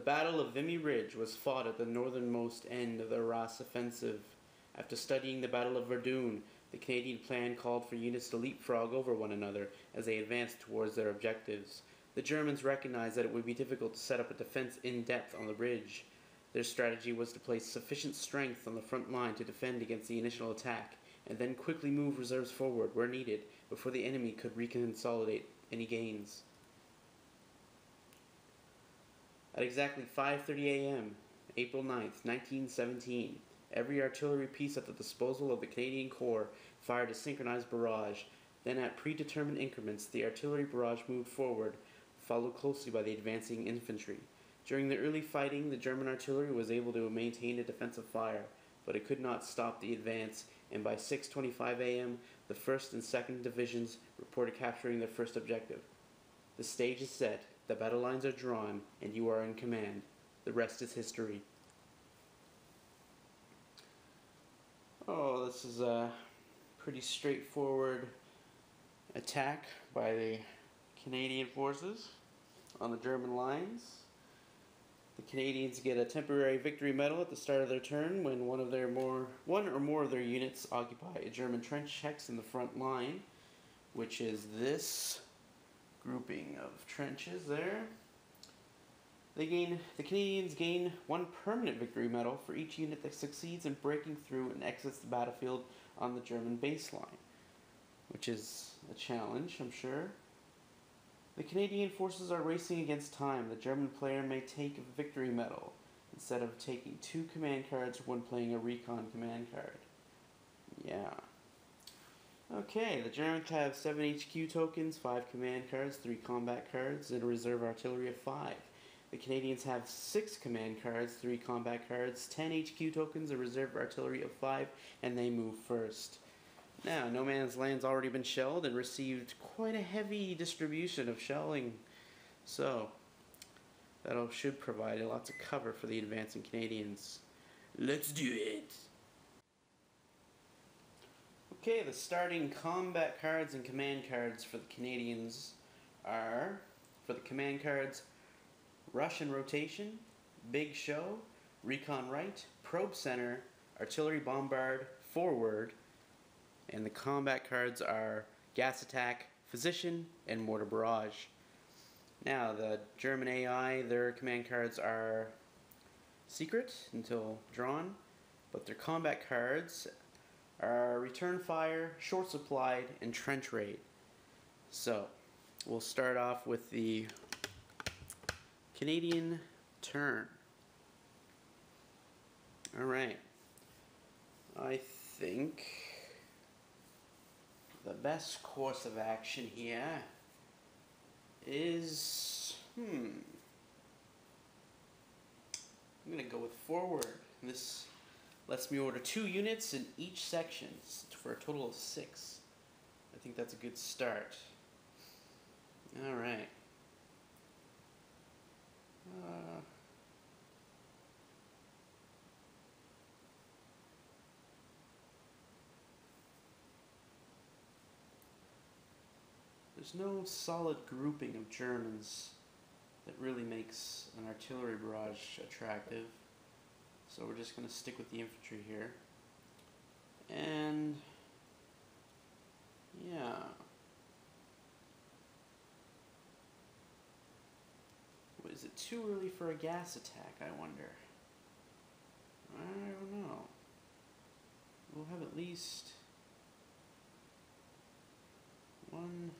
Battle of Vimy Ridge was fought at the northernmost end of the Arras offensive. After studying the Battle of Verdun, the Canadian plan called for units to leapfrog over one another as they advanced towards their objectives. The Germans recognized that it would be difficult to set up a defense in depth on the ridge. Their strategy was to place sufficient strength on the front line to defend against the initial attack, and then quickly move reserves forward where needed before the enemy could reconsolidate any gains. At exactly 5:30 a.m., April 9th, 1917, every artillery piece at the disposal of the Canadian Corps fired a synchronized barrage. Then at predetermined increments, the artillery barrage moved forward, followed closely by the advancing infantry. During the early fighting, the German artillery was able to maintain a defensive fire, but it could not stop the advance, and by 6:25 a.m., the 1st and 2nd Divisions reported capturing their first objective. The stage is set, the battle lines are drawn, and you are in command. The rest is history. Oh, this is a pretty straightforward attack by the Canadian forces on the German lines. The Canadians get a temporary victory medal at the start of their turn when one or more of their units occupy a German trench hex in the front line, which is this grouping of trenches there. The Canadians gain one permanent victory medal for each unit that succeeds in breaking through and exits the battlefield on the German baseline, which is a challenge, I'm sure. The Canadian forces are racing against time. The German player may take a victory medal instead of taking 2 command cards when playing a recon command card. Yeah. Okay, the Germans have 7 HQ tokens, 5 command cards, 3 combat cards, and a reserve artillery of 5. The Canadians have 6 command cards, 3 combat cards, 10 HQ tokens, a reserve artillery of 5, and they move first. Now, No Man's Land's already been shelled and received quite a heavy distribution of shelling, so that should provide lots of cover for the advancing Canadians. Let's do it! Okay, the starting combat cards and command cards for the Canadians are, for the command cards, Russian Rotation, Big Show, Recon Right, Probe Center, Artillery Bombard, Forward, and the combat cards are Gas Attack, Physician, and Mortar Barrage. Now, the German AI, their command cards are secret until drawn, but their combat cards are Return Fire, Short Supplied, and Trench Raid. So, we'll start off with the Canadian turn. Alright. I think the best course of action here is, I'm going to go with Forward. This lets me order 2 units in each section for a total of 6. I think that's a good start. Alright. There's no solid grouping of Germans that really makes an artillery barrage attractive, so we're just going to stick with the infantry here. And yeah, is it too early for a gas attack, I wonder? I don't know. We'll have at least 1,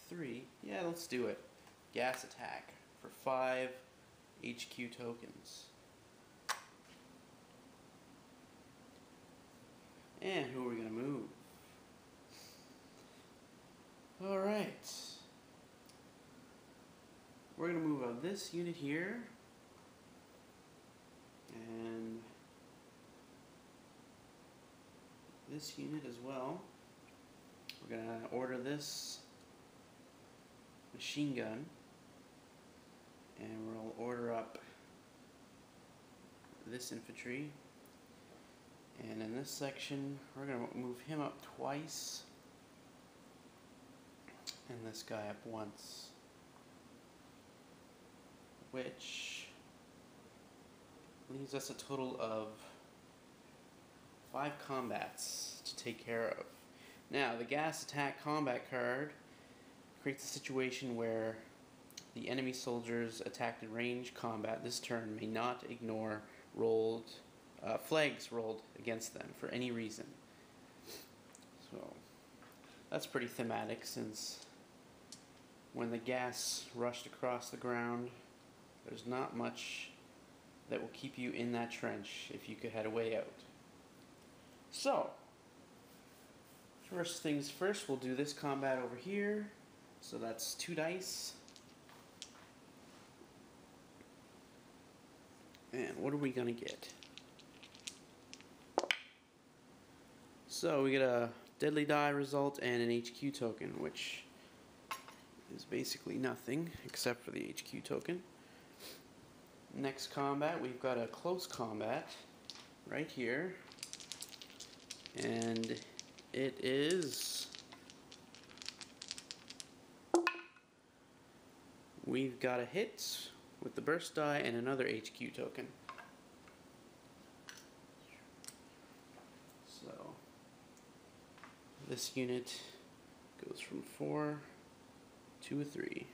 3. Yeah, let's do it. Gas attack for 5 HQ tokens. And who are we going to move? Alright. We're going to move out this unit here. And this unit as well. We're going to order this machine gun. And we'll order up this infantry. And in this section, we're going to move him up twice. and this guy up once, which leaves us a total of 5 combats to take care of. Now, the gas attack combat card creates a situation where the enemy soldiers attacked in range combat this turn may not ignore flags rolled against them for any reason. So that's pretty thematic, since when the gas rushed across the ground, there's not much that will keep you in that trench if you could had a way out. So, first things first, we'll do this combat over here. So that's 2 dice. And what are we gonna get? So we get a deadly die result and an HQ token, which is basically nothing except for the HQ token. Next combat, we've got a close combat right here. And it is... we've got a hit with the burst die and another HQ token. So this unit goes from 4 to a 3.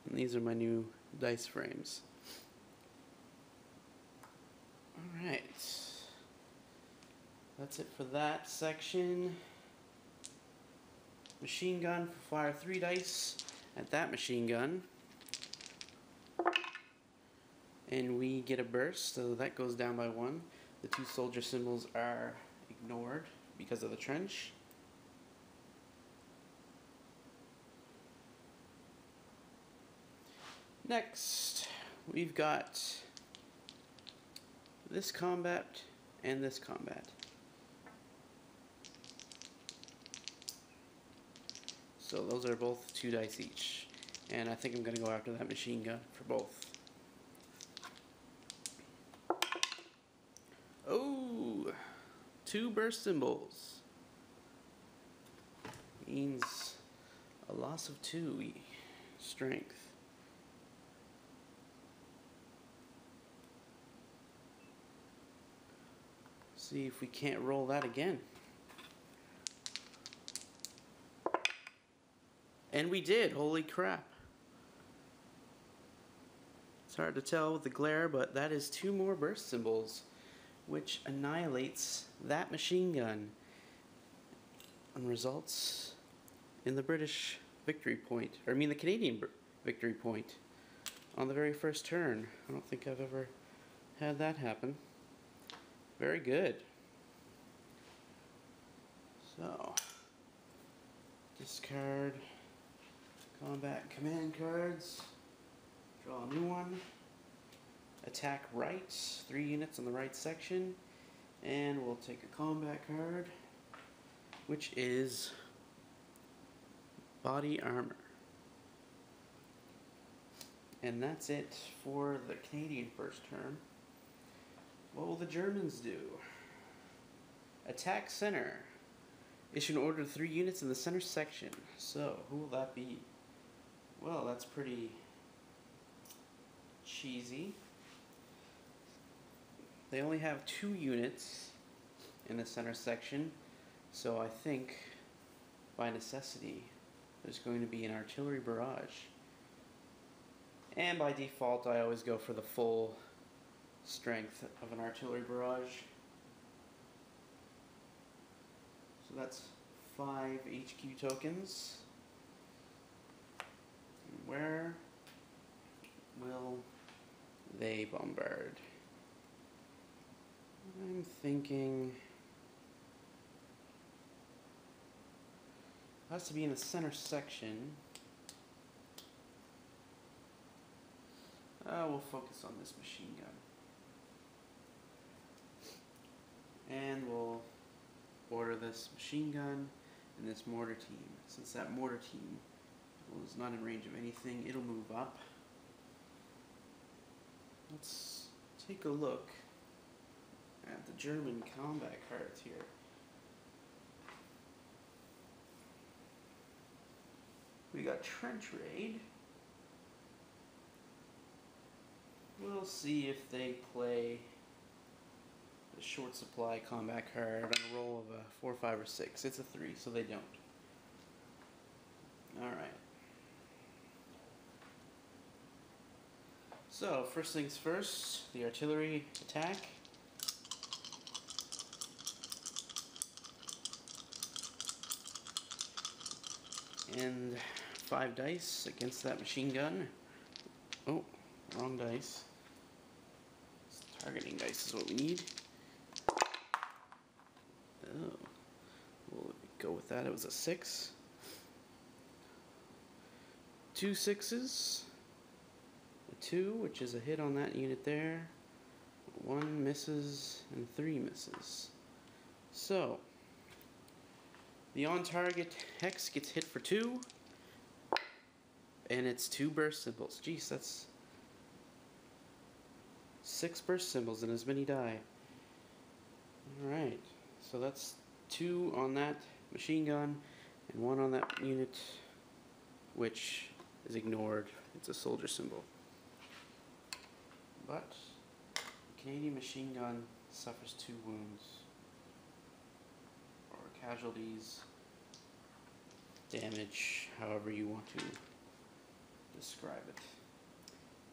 And these are my new dice frames. Alright. That's it for that section. Machine gun, fire 3 dice at that machine gun. And we get a burst, so that goes down by 1. The 2 soldier symbols are ignored because of the trench. Next, we've got this combat and this combat. So those are both 2 dice each. And I think I'm going to go after that machine gun for both. Oh! 2 burst symbols. Means a loss of 2 strength. See if we can't roll that again. And we did, holy crap. It's hard to tell with the glare, but that is 2 more burst symbols, which annihilates that machine gun and results in the British victory point, or I mean the Canadian victory point on the very first turn. I don't think I've ever had that happen. Very good. So, discard combat command cards, draw a new one, attack right, 3 units on the right section, and we'll take a combat card, which is body armor. And that's it for the Canadian first turn. What will the Germans do? Attack center. Issue an order to 3 units in the center section. So, who will that be? Well, that's pretty cheesy. They only have 2 units in the center section, so I think by necessity there's going to be an artillery barrage. And by default I always go for the full strength of an artillery barrage. So that's 5 HQ tokens. Where will they bombard? I'm thinking it has to be in the center section. We'll focus on this machine gun. And we'll order this machine gun and this mortar team. Since that mortar team is not in range of anything, it'll move up. Let's take a look at the German combat cards here. We got Trench Raid. We'll see if they play the short supply combat card on a roll of a 4, 5, or 6. It's a 3, so they don't. Alright. So, first things first, the artillery attack. And 5 dice against that machine gun. Oh, wrong dice. Targeting dice is what we need. Oh, we'll go with that. It was a 6. 2 6s. A 2, which is a hit on that unit there. 1 misses, and 3 misses. So, the on-target hex gets hit for 2, and it's 2 burst symbols. Jeez, that's 6 burst symbols and as many die. Alright, so that's 2 on that machine gun, and 1 on that unit, which is ignored. It's a soldier symbol. But the Canadian machine gun suffers 2 wounds. Casualties, damage, however you want to describe it.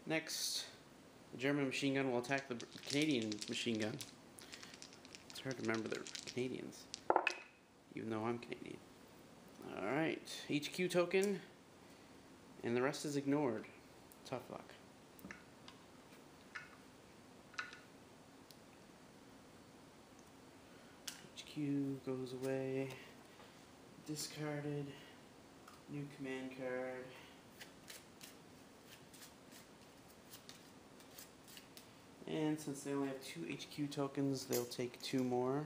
Next, the German machine gun will attack the Canadian machine gun. It's hard to remember they're Canadians, even though I'm Canadian. Alright, HQ token, and the rest is ignored. Tough luck. HQ goes away, discarded, new command card. And since they only have 2 HQ tokens, they'll take 2 more.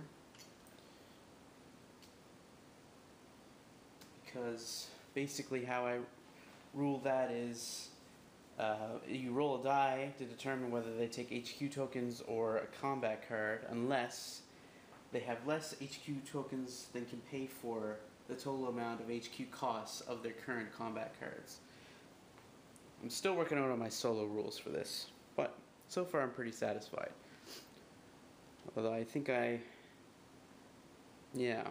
Because basically how I rule that is you roll a die to determine whether they take HQ tokens or a combat card, unless they have less HQ tokens than can pay for the total amount of HQ costs of their current combat cards. I'm still working out on my solo rules for this, but so far I'm pretty satisfied. Although I think yeah.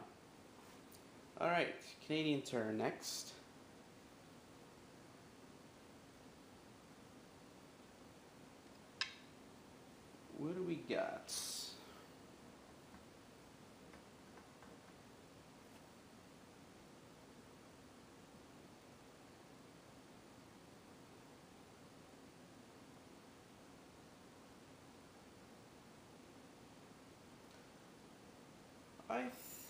Alright, Canadian turn next. What do we got? I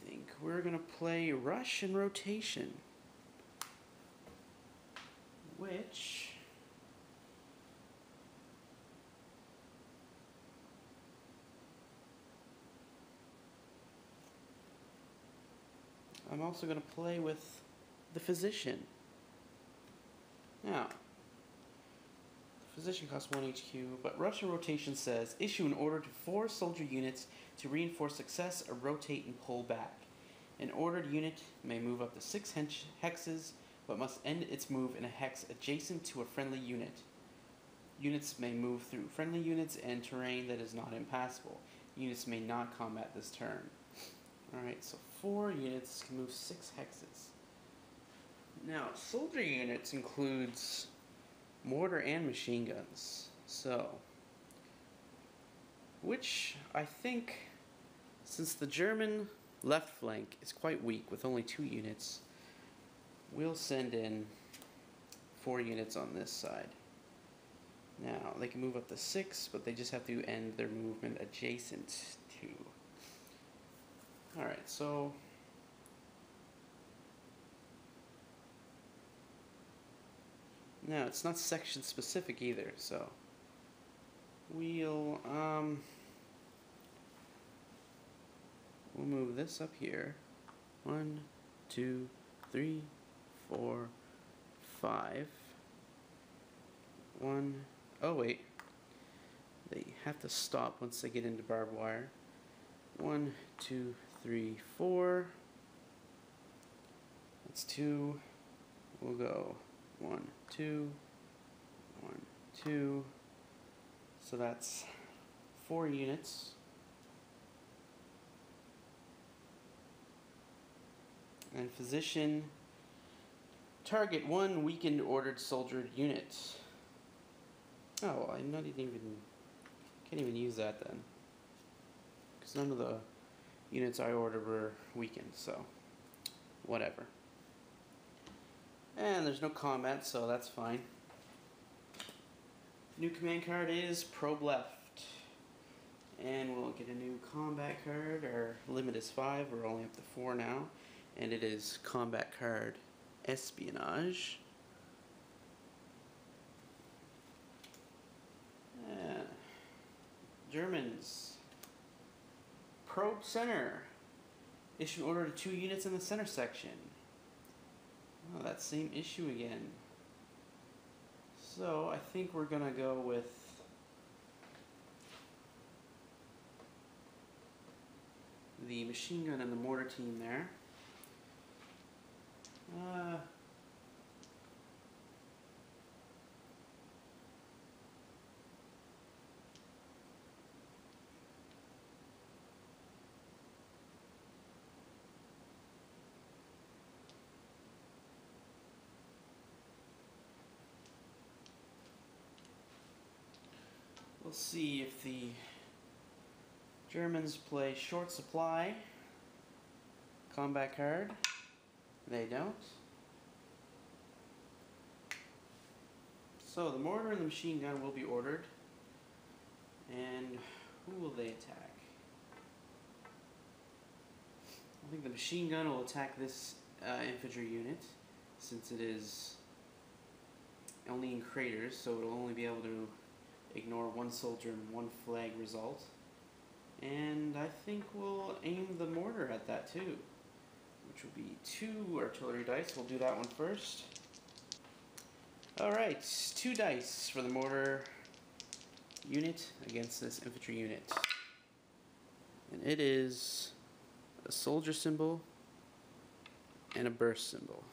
think we're going to play Rush and Rotation, which I'm also going to play with the Physician. Now, the Physician costs 1 HQ, but Rush and Rotation says, issue an order to 4 soldier units to reinforce success or rotate and pull back. An ordered unit may move up to 6 hexes, but must end its move in a hex adjacent to a friendly unit. Units may move through friendly units and terrain that is not impassable. Units may not combat this turn. Alright, so 4 units can move 6 hexes. Now, soldier units includes mortar and machine guns. So, which I think, since the German left flank is quite weak with only 2 units, we'll send in 4 units on this side. Now, they can move up to 6, but they just have to end their movement adjacent to. Alright, so now it's not section specific either, so we'll move this up here. 1, 2, 3, 4, 5. 1. Oh wait, they have to stop once they get into barbed wire. 1, 2, 3, 4. That's 2. we'll go 1, 2, 1, 2. So that's 4 units. And physician, target 1 weakened ordered soldier unit. Oh, well, can't even use that then, because none of the units I ordered were weakened, so whatever. And there's no combat, so that's fine. New command card is probe left. And we'll get a new combat card. Our limit is 5, we're only up to 4 now. And it is combat card espionage. Germans. Probe center. Issue an order to 2 units in the center section. Oh, that same issue again. So I think we're gonna go with the machine gun and the mortar team there. We'll see if the Germans play short supply combat card. They don't. So the mortar and the machine gun will be ordered. And who will they attack? I think the machine gun will attack this infantry unit, since it is only in craters, so it'll only be able to ignore 1 soldier and 1 flag result. And I think we'll aim the mortar at that too, which will be 2 artillery dice. We'll do that one first. Alright, 2 dice for the mortar unit against this infantry unit. And it is a soldier symbol and a burst symbol.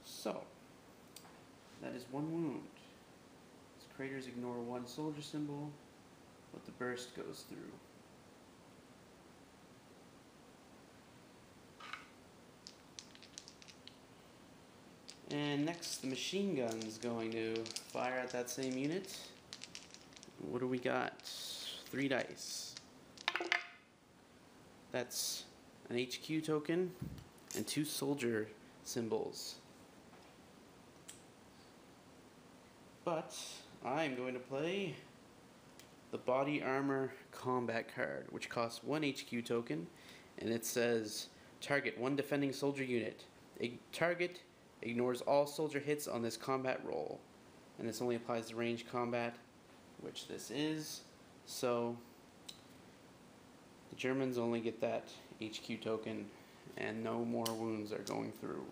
So, that is 1 wound. Its craters ignore 1 soldier symbol, but the burst goes through. And next, the machine gun is going to fire at that same unit. What do we got? 3 dice. That's an HQ token and 2 soldier symbols. But I'm going to play the body armor combat card, which costs 1 HQ token, and it says target 1 defending soldier unit. Target ignores all soldier hits on this combat roll, and this only applies to range combat, which this is. So the Germans only get that HQ token, and no more wounds are going through.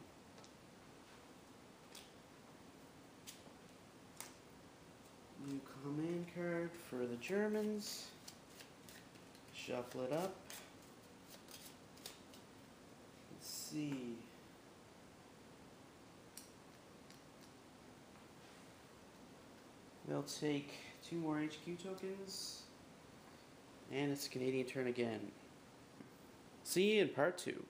New command card for the Germans. Shuffle it up. Let's see. They'll take 2 more HQ tokens. And it's a Canadian turn again. See you in part 2.